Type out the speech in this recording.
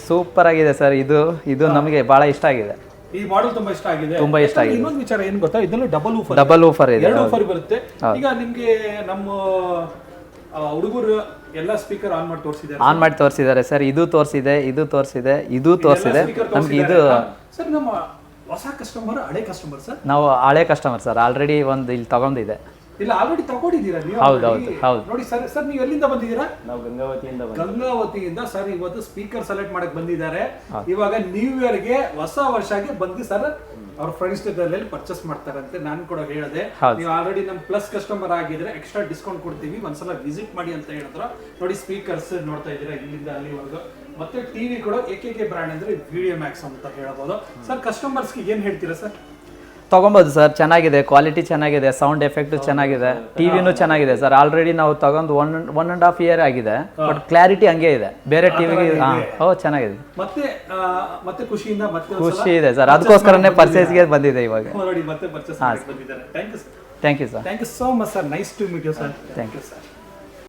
Super ಆಗಿದೆ sir. ಇದು ನಮಗೆ ಬಹಳ ಇಷ್ಟ ಆಗಿದೆ. ಈ ಮಾಡೆಲ್ ತುಂಬಾ ಇಷ್ಟ ಆಗಿದೆ. ತುಂಬಾ ಇಷ್ಟ ಆಗಿದೆ. ಇನ್ನೊಂದು ವಿಚಾರ ಏನು ಗೊತ್ತಾ, ಇದರಲ್ಲಿ ಡಬಲ್ ಊಫರ್ ಇದೆ. 2 ಊಫರ್ ಬರುತ್ತೆ. ಈಗ ನಿಮ್ಗೆ ನಮ್ಮ ಹುಡುಗರು ಎಲ್ಲ ಸ್ಪೀಕರ್ ಆನ್ ಮಾಡಿ ತೋರಿಸಿದ್ದಾರೆ ಸರ್. ಇದು ತೋರಿಸಿದೆ ನಮ್ಗೆ ಇದು ಸರ್. ನಮ್ಮ ಹೊಸ ಕಸ್ಟಮರ್, ಹಳೆ ಕಸ್ಟಮರ್ ಸರ್? ನಾವು ಹಳೆ ಕಸ್ಟಮರ್ ಸರ್. ಆಲ್ರೆಡಿ ಒಂದು ಇಲ್ಲಿ ತಗೊಂಡಿದೆ. ಇಲ್ಲ, ಆಲ್ರೆಡಿ ತಗೊಂಡಿದ್ದೀರಾ ನೀವು? ಹೌದು ನೋಡಿ ಸರ್. ಸರ್ ನೀವು ಎಲ್ಲಿಂದ ಬಂದಿದ್ದೀರಾ? ನಾವು ಗಂಗಾವತಿಯಿಂದ ಸರ್. ಇವತ್ತು ಸ್ಪೀಕರ್ ಸೆಲೆಕ್ಟ್ ಮಾಡಕ್ ಬಂದಿದ್ದಾರೆ. ಇವಾಗ ನ್ಯೂ ಇಯರ್ ಗೆ, ಹೊಸ ವರ್ಷಕ್ಕೆ ಬಂದು ಸರ್ ಅವ್ರ ಫ್ರೆಂಡ್ಸ್ ಜೊತೆ ಪರ್ಚೇಸ್ ಮಾಡ್ತಾರಂತೆ. ನಾನು ಕೂಡ ಹೇಳಿದೆ, ನೀವು ಆಲ್ರೆಡಿ ನಮ್ ಪ್ಲಸ್ ಕಸ್ಟಮರ್ ಆಗಿದ್ರೆ ಎಕ್ಸ್ಟ್ರಾ ಡಿಸ್ಕೌಂಟ್ ಕೊಡ್ತೀವಿ, ಒಂದ್ಸಲ ವಿಸಿಟ್ ಮಾಡಿ ಅಂತ ಹೇಳಿದ್ರು. ನೋಡಿ ಸ್ಪೀಕರ್ಸ್ ನೋಡ್ತಾ ಇದ್ದೀರಾ ಇಲ್ಲಿಂದ ಅಲ್ಲಿವರೆಗೂ. ಮತ್ತೆ ಟಿವಿ ಕೂಡ AKK ಬ್ರ್ಯಾಂಡ್ ಅಂದ್ರೆ ವಿಡಿಯೋ ಮ್ಯಾಕ್ಸ್ ಅಂತ ಹೇಳ್ಬೋದು. ಸರ್ ಕಸ್ಟಮರ್ಸ್ಗೆ ಏನ್ ಹೇಳ್ತೀರಾ ಸರ್? ತಗೊಬೋದು ಸರ್. ಚೆನ್ನಾಗಿದೆ, ಕ್ವಾಲಿಟಿ ಚೆನ್ನಾಗಿದೆ, ಸೌಂಡ್ ಎಫೆಕ್ಟ್ ಚೆನ್ನಾಗಿದೆ, ಟಿವಿನೂ ಚೆನ್ನಾಗಿದೆ ಸರ್. ಆಲ್ರೆಡಿ ನಾವು ತಗೊಂಡು 1.5 ಇಯರ್ ಆಗಿದೆ. ಬಟ್ ಕ್ಲಾರಿಟಿ ಹಂಗೆ ಇದೆ ಬೇರೆ ಟಿವಿಗೆ. ಚೆನ್ನಾಗಿದೆ. ಮತ್ತೆ ಖುಷಿ ಇದೆ ಸರ್. ಅದಕ್ಕೋಸ್ಕರನೇ ಪರ್ಚೇಸ್ಗೆ ಬಂದಿದೆ ಇವಾಗ. ಮತ್ತೆ ಪರ್ಚೇಸ್ ಬಂದಿದ್ದಾರೆ. Thank you sir. Thank you sir. Thank you so much sir. Nice to meet you sir. Thank you sir.